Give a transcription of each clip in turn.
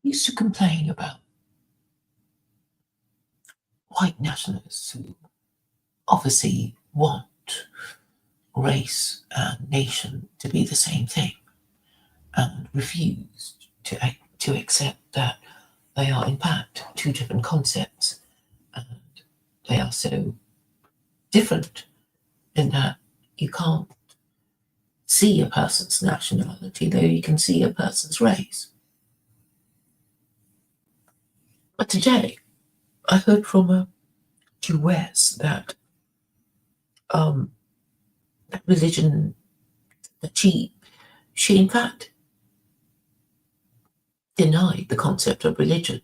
used to complain about white nationalists who obviously want race and nation to be the same thing and refused to accept that they are in fact two different concepts, and they are so different in that you can't see a person's nationality, though you can see a person's race. But today, I heard from a Jewess that that religion, that she in fact denied the concept of religion.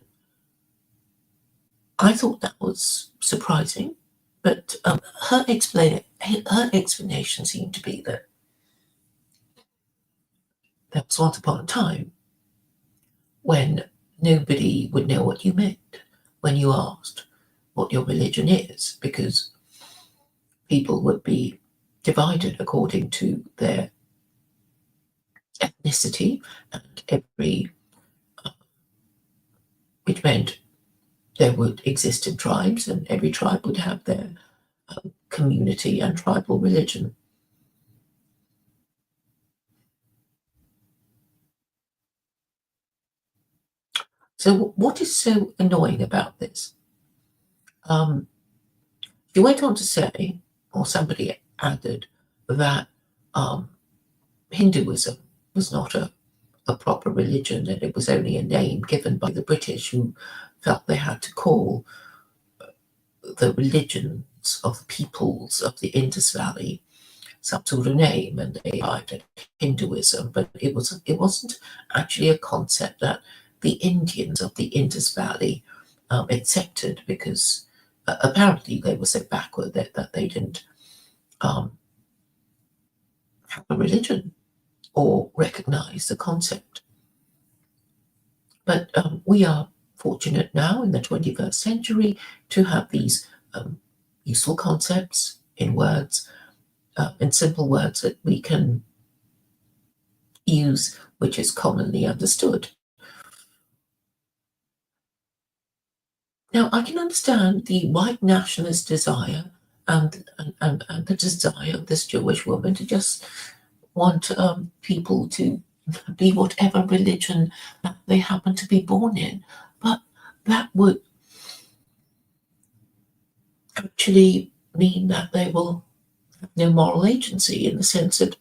I thought that was surprising, but her explanation seemed to be that there was once upon a time when nobody would know what you meant when you asked what your religion is, because people would be divided according to their ethnicity, and which meant there would exist in tribes, and every tribe would have their community and tribal religion. So what is so annoying about this? She went on to say, or somebody added, that Hinduism was not a proper religion, and it was only a name given by the British, who felt they had to call the religions of the peoples of the Indus Valley some sort of name, and they arrived at Hinduism. But it wasn't actually a concept that the Indians of the Indus Valley accepted, because apparently they were so backward that they didn't have a religion or recognize the concept. But we are fortunate now in the 21st century to have these useful concepts in words, in simple words that we can use, which is commonly understood. Now, I can understand the white nationalist desire and the desire of this Jewish woman to just want people to be whatever religion that they happen to be born in. But that would actually mean that they will have no moral agency, in the sense that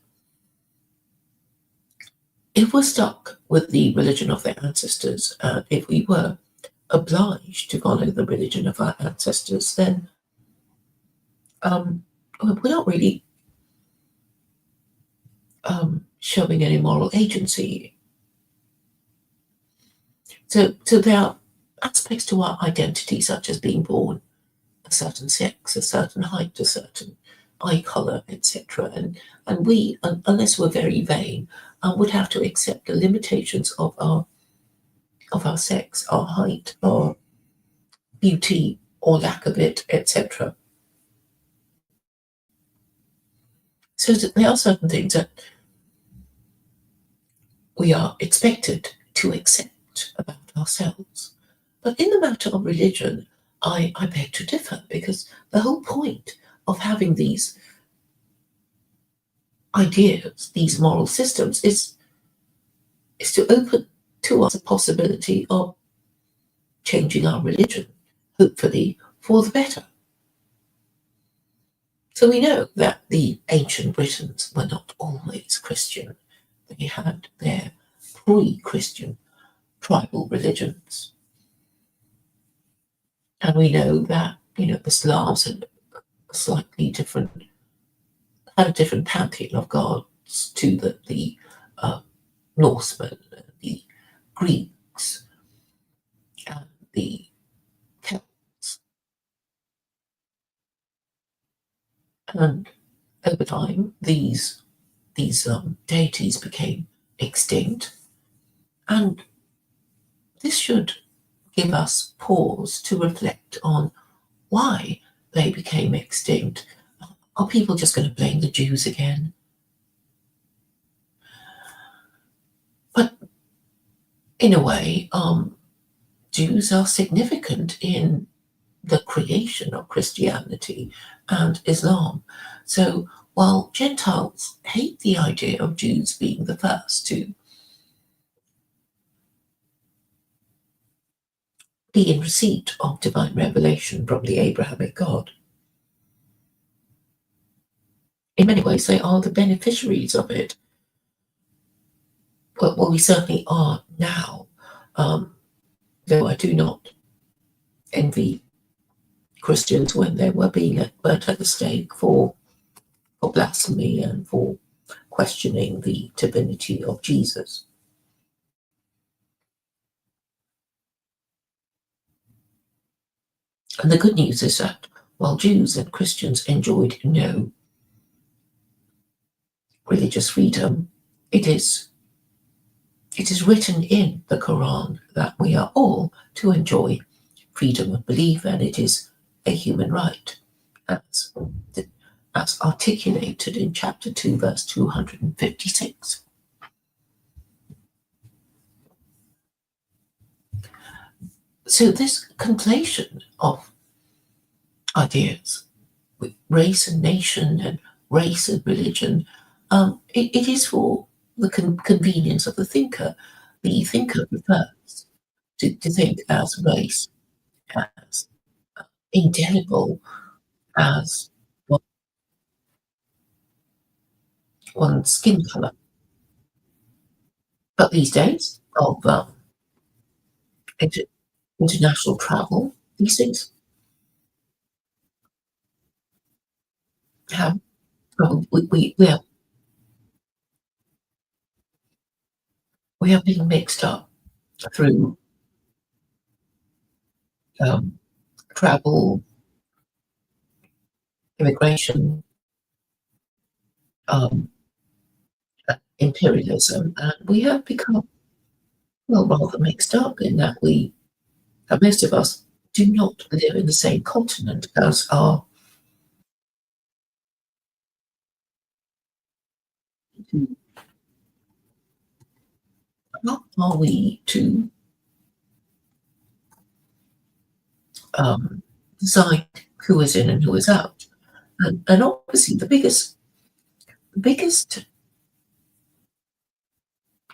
if we're stuck with the religion of their ancestors, if we were obliged to follow the religion of our ancestors, then we're not really showing any moral agency. So there are aspects to our identity, such as being born a certain sex, a certain height, a certain eye color, etc. And we, unless we're very vain, would have to accept the limitations of our sex, our height, our beauty or lack of it, etc. So there are certain things that we are expected to accept about ourselves. But in the matter of religion, I beg to differ, because the whole point of having these ideas, these moral systems, is to open to us a possibility of changing our religion, hopefully for the better. So we know that the ancient Britons were not always Christian. They had their pre-Christian tribal religions. And we know that, the Slavs had a different pantheon of gods to the Norsemen, the Greeks, and the Celts. And over time, these deities became extinct, and this should give us pause to reflect on why they became extinct. Are people just going to blame the Jews again? But in a way, Jews are significant in the creation of Christianity and Islam. So while Gentiles hate the idea of Jews being the first to be in receipt of divine revelation from the Abrahamic God, in many ways they are the beneficiaries of it. Well, we certainly are now, um, though I do not envy Christians when they were being burnt at the stake for blasphemy and for questioning the divinity of Jesus. And the good news is that while Jews and Christians enjoyed no religious freedom, it is written in the Quran that we are all to enjoy freedom of belief, and it is a human right, as, as articulated in chapter 2, verse 256. So this conflation of ideas with race and nation and race and religion, it is for the convenience of the thinker. The thinker prefers to think as race, as indelible as one's skin color. But these days of inter- international travel, these things have we are being mixed up through um, travel, immigration, um, imperialism, and we have become, well, rather mixed up in that most of us do not live in the same continent as our. How are we to um, decide who is in and who is out? And obviously, the biggest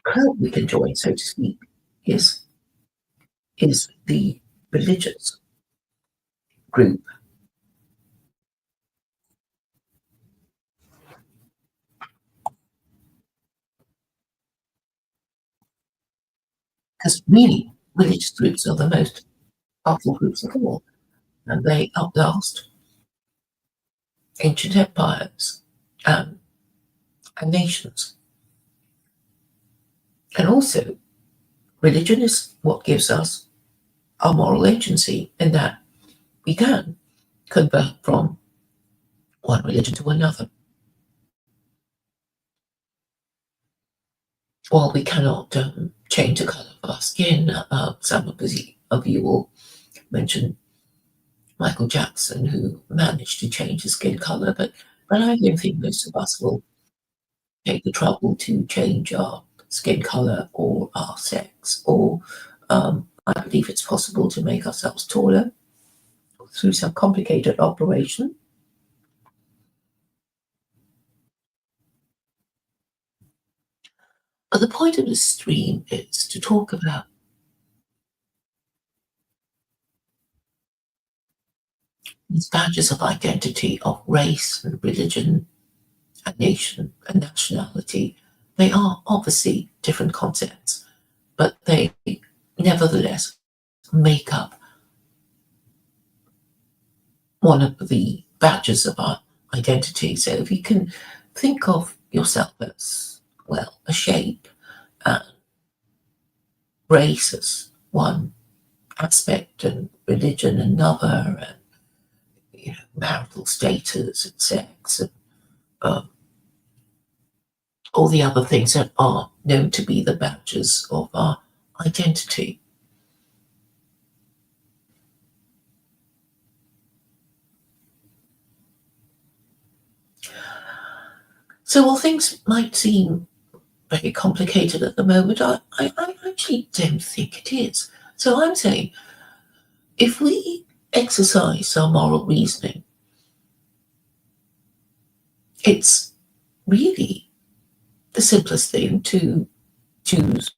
crowd we can join, so to speak, is is the religious group, because really, religious groups are the most powerful groups of all, and they outlast ancient empires and, and nations. And also, religion is what gives us our moral agency, in that we can convert from one religion to another. While we cannot change the colour of our skin, some of you will mention Michael Jackson, who managed to change his skin colour, but I don't think most of us will take the trouble to change our skin colour or our sex, or I believe it's possible to make ourselves taller through some complicated operation. But the point of this stream is to talk about these badges of identity of race and religion and nation and nationality. They are obviously different concepts, but they nevertheless make up one of the badges of our identity. So if you can think of yourself as, well, a shape, and race as one aspect, and religion another, and marital status and sex, and um, all the other things that are known to be the badges of our identity. So while things might seem very complicated at the moment. I actually don't think it is. So I'm saying if we exercise our moral reasoning, it's really the simplest thing to choose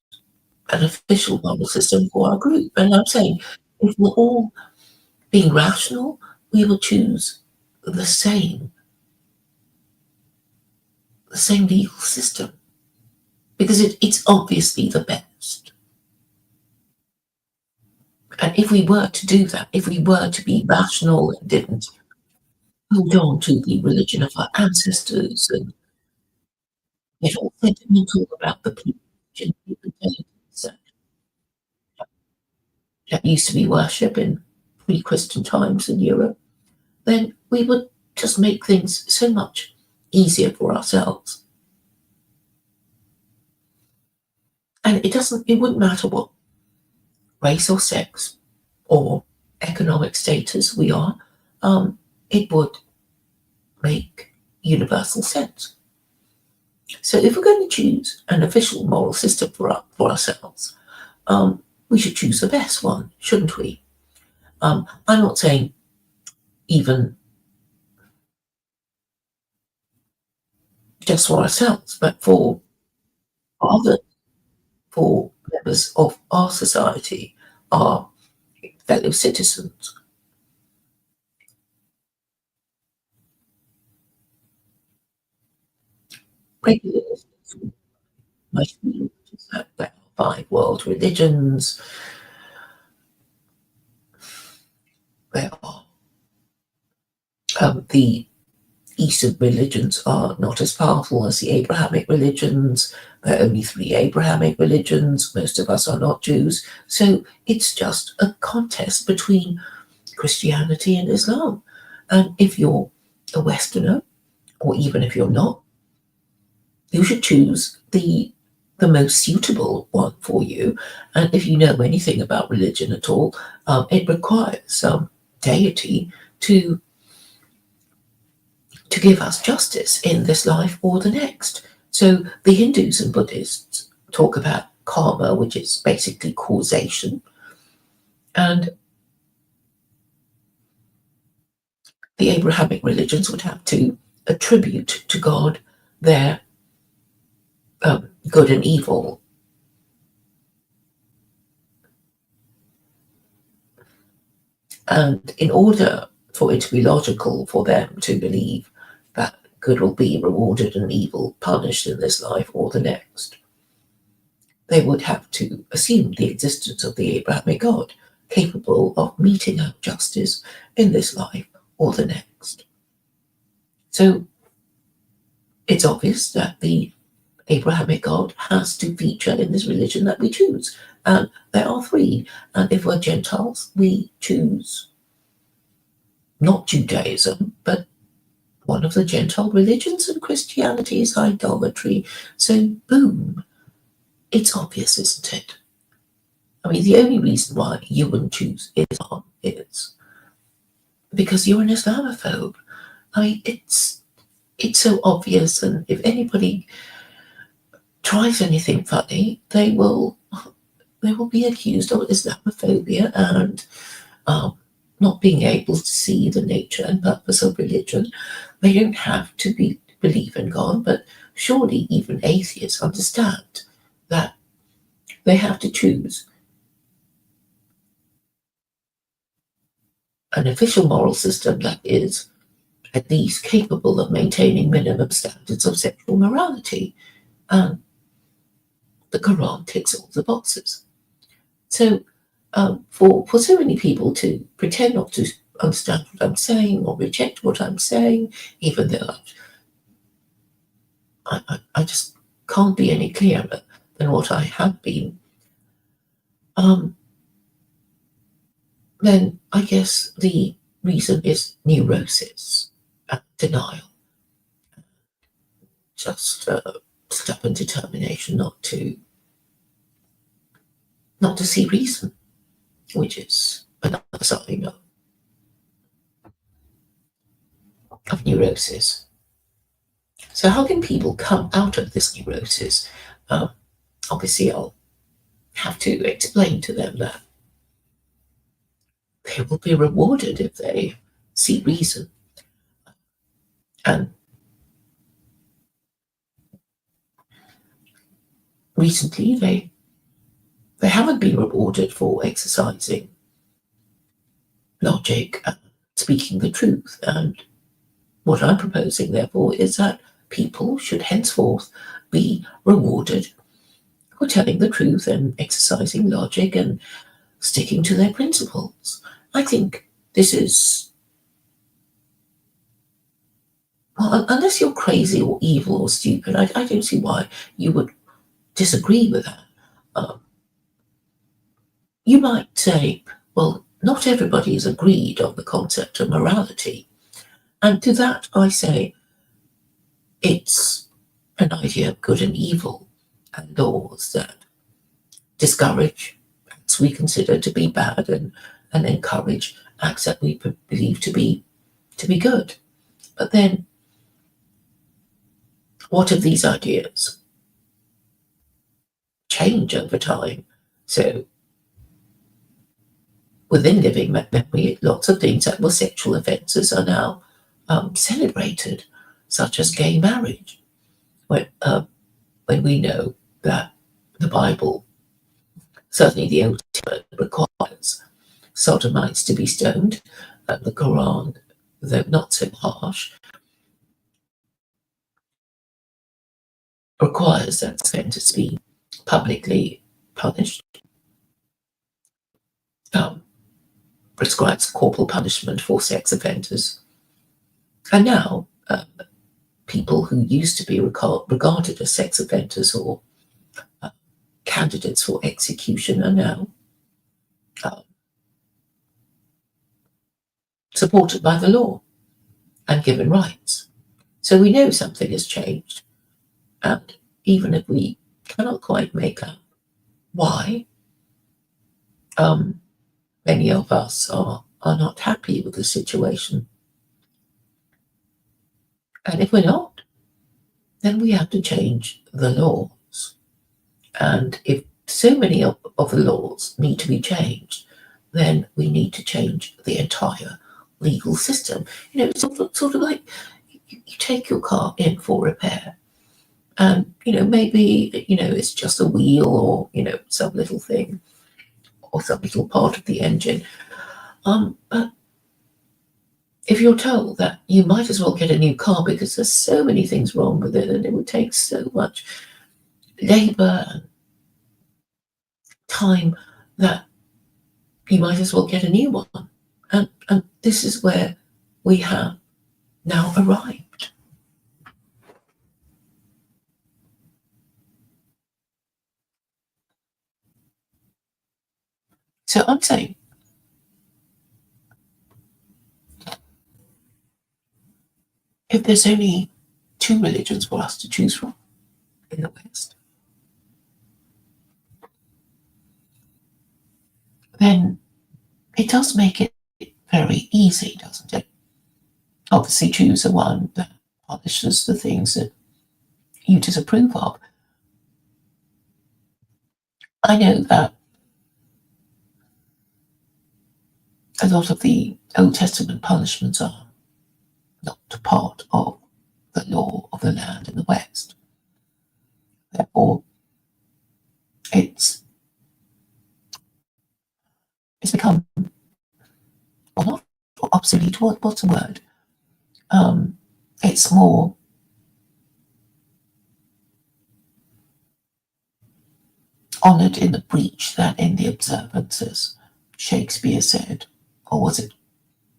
an official moral system for our group. And I'm saying if we're all being rational, we will choose the same the same legal system because it's obviously the best. And if we were to do that, if we were to be rational and didn't hold on to the religion of our ancestors and get all sentimental about the religion that used to be worshipped in pre-Christian times in Europe, then we would just make things so much easier for ourselves. And it wouldn't matter what race or sex or economic status we are, it would make universal sense. So if we're going to choose an official moral system for ourselves, we should choose the best one, shouldn't we? I'm not saying even just for ourselves, but for other, for members of our society, our fellow citizens. Regulators, most religions have about 5 world religions. There are the Eastern religions are not as powerful as the Abrahamic religions. There are only 3 Abrahamic religions. Most of us are not Jews. So it's just a contest between Christianity and Islam. And if you're a Westerner, or even if you're not, you should choose the most suitable one for you. And if you know anything about religion at all, it requires some deity to give us justice in this life or the next. So the Hindus and Buddhists talk about karma, which is basically causation, and the Abrahamic religions would have to attribute to God their good and evil. And in order for it to be logical for them to believe that good will be rewarded and evil punished in this life or the next, they would have to assume the existence of the Abrahamic God, capable of meting out justice in this life or the next. So it's obvious that the Abrahamic God has to feature in this religion that we choose. And there are 3. And if we're Gentiles, we choose not Judaism, but one of the Gentile religions, and Christianity is idolatry. So, boom, it's obvious, isn't it? I mean, the only reason why you wouldn't choose Islam is because you're an Islamophobe. I mean, it's so obvious, and if anybody tries anything funny, they will be accused of Islamophobia and not being able to see the nature and purpose of religion. They don't have to believe in God, but surely even atheists understand that they have to choose an official moral system that is at least capable of maintaining minimum standards of sexual morality. And the Quran ticks all the boxes. So, for so many people to pretend not to understand what I'm saying or reject what I'm saying, even though I just can't be any clearer than what I have been, um, then I guess the reason is neurosis and denial, just stubborn determination not to see reason, which is another sign of neurosis. So how can people come out of this neurosis obviously I'll have to explain to them that they will be rewarded if they see reason. And recently they haven't been rewarded for exercising logic and speaking the truth. And what I'm proposing, therefore, is that people should henceforth be rewarded for telling the truth and exercising logic and sticking to their principles. I think this is, well, unless you're crazy or evil or stupid, I don't see why you would disagree with that. Um, you might say, well, not everybody is agreed on the concept of morality. And to that I say, it's an idea of good and evil and laws that discourage acts we consider to be bad and encourage acts that we believe to be good. But then, what if these ideas change over time? So, within living memory, lots of things that were sexual offences are now celebrated, such as gay marriage, when we know that the Bible, certainly the Old Testament, requires sodomites to be stoned. The Quran, though not so harsh, requires that offenders be publicly punished, prescribes corporal punishment for sex offenders. And now, people who used to be regarded as sex offenders or candidates for execution are now supported by the law and given rights. So we know something has changed. And even if we cannot quite make out why, many of us are not happy with the situation. And if we're not, then we have to change the laws. And if so many of the laws need to be changed, then we need to change the entire legal system. It's sort of like you take your car in for repair. And, maybe, it's just a wheel or, some little thing or some little part of the engine. But if you're told that you might as well get a new car because there's so many things wrong with it and it would take so much labour and time that you might as well get a new one. And this is where we have now arrived. So I'm saying, if there's only two religions for us to choose from in the West, then it does make it very easy, doesn't it? Obviously, choose the one that punishes the things that you disapprove of. I know that a lot of the Old Testament punishments are not part of the law of the land in the West. Therefore, it's become, well, not obsolete. What's the word? It's more honoured in the breach than in the observance, as Shakespeare said, or was it,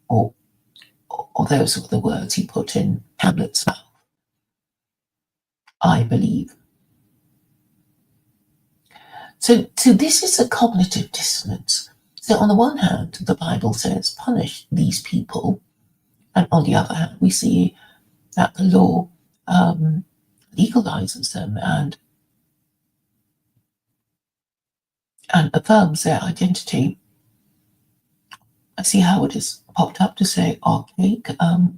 or those were the words he put in Hamlet's mouth, I believe. So this is a cognitive dissonance. So on the one hand, the Bible says, punish these people, and on the other hand, we see that the law legalizes them and affirms their identity. I see how it has popped up to say archaic.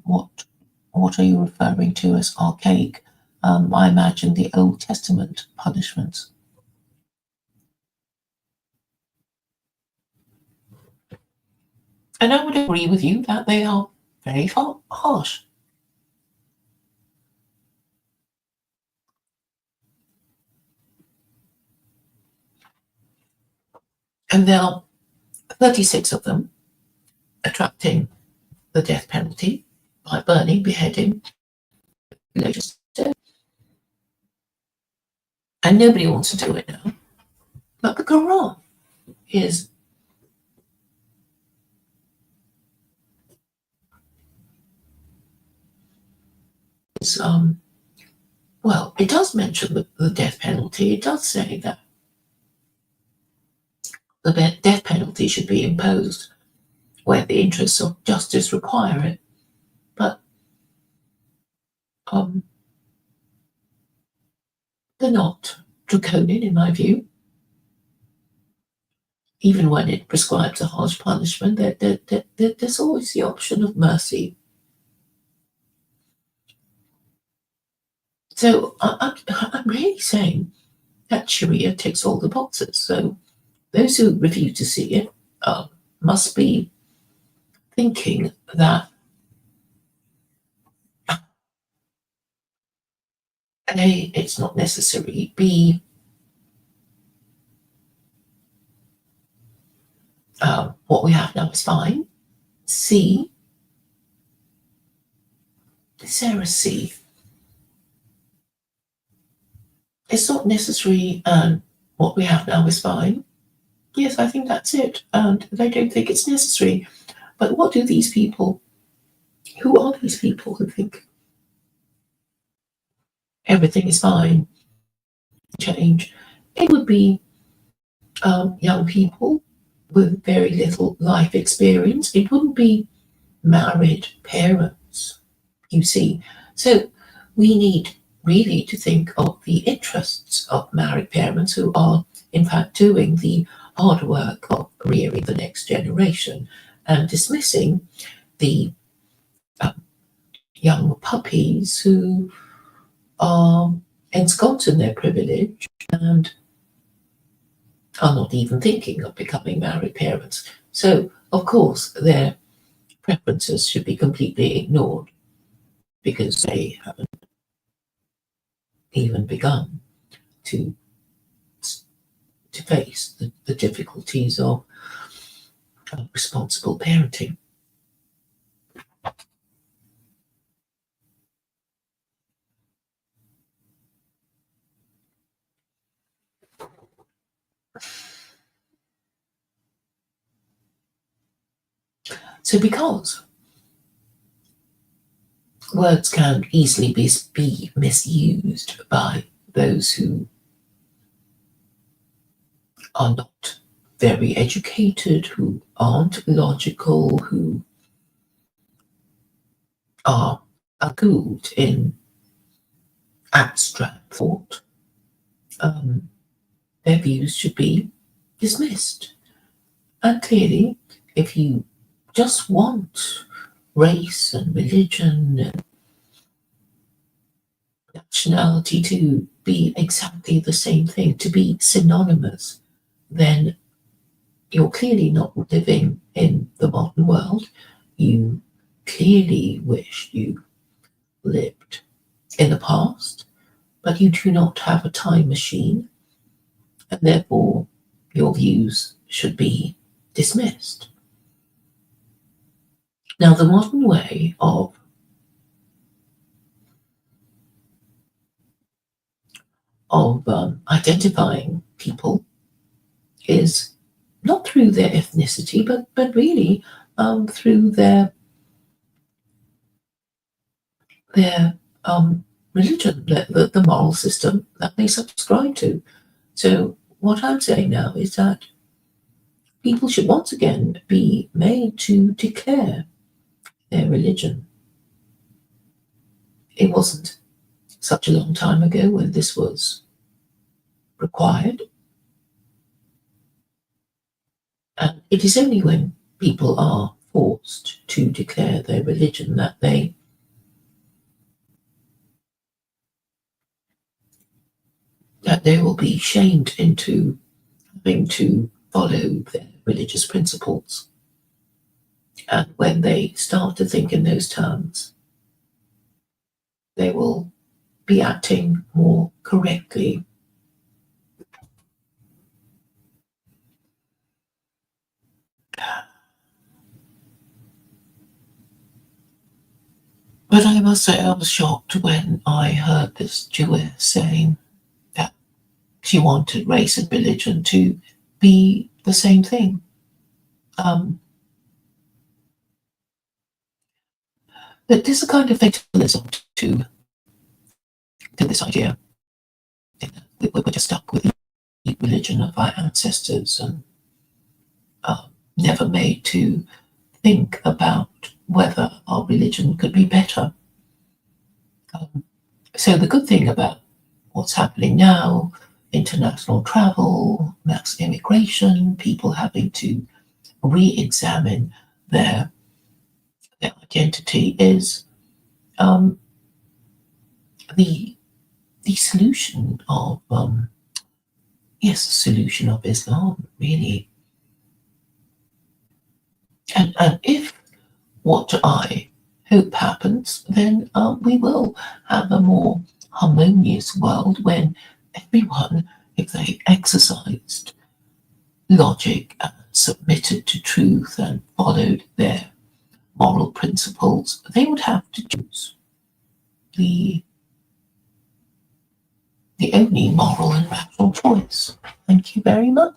What are you referring to as archaic? I imagine the Old Testament punishments. And I would agree with you that they are very harsh. And there are 36 of them, attracting the death penalty by burning, beheading, and nobody wants to do it now. But the Quran is well, it does mention the death penalty. It does say that the death penalty should be imposed where the interests of justice require it. But they're not draconian, in my view. Even when it prescribes a harsh punishment, there's always the option of mercy. So I'm really saying that Sharia ticks all the boxes. So those who refuse to see it must be thinking that A, it's not necessary, B, what we have now is fine, C, is there a C? It's not necessary and what we have now is fine. Yes, I think that's it. And they don't think it's necessary. But what do these people, who are these people who think everything is fine, change? It would be young people with very little life experience. It wouldn't be married parents, you see. So we need really to think of the interests of married parents who are, in fact, doing the hard work of rearing the next generation and dismissing the young puppies who are ensconced in their privilege and are not even thinking of becoming married parents. So, of course, their preferences should be completely ignored because they haven't even begun to face the difficulties of responsible parenting. So, because words can easily be misused by those who are not very educated, who aren't logical, who are schooled in abstract thought, their views should be dismissed. And clearly, if you just want race and religion and nationality to be exactly the same thing, to be synonymous, then you're clearly not living in the modern world. You clearly wish you lived in the past, but you do not have a time machine, and therefore your views should be dismissed. Now, the modern way of identifying people is not through their ethnicity, but really through their religion, the moral system that they subscribe to. So what I'm saying now is that people should once again be made to declare their religion. It wasn't such a long time ago when this was required, and it is only when people are forced to declare their religion that they that they will be shamed into having to follow their religious principles. And when they start to think in those terms, they will be acting more correctly. But I must say, I was shocked when I heard this Jewess saying that she wanted race and religion to be the same thing. Um, that there's a kind of fatalism to this idea. We're just stuck with the religion of our ancestors and never made to think about whether our religion could be better. So the good thing about what's happening now, international travel, mass immigration, people having to re-examine their identity is um, the the solution of yes, the solution of Islam really. And if what I hope happens, then we will have a more harmonious world when everyone, if they exercised logic and submitted to truth and followed their moral principles, they would have to choose the the only moral and rational choice. Thank you very much.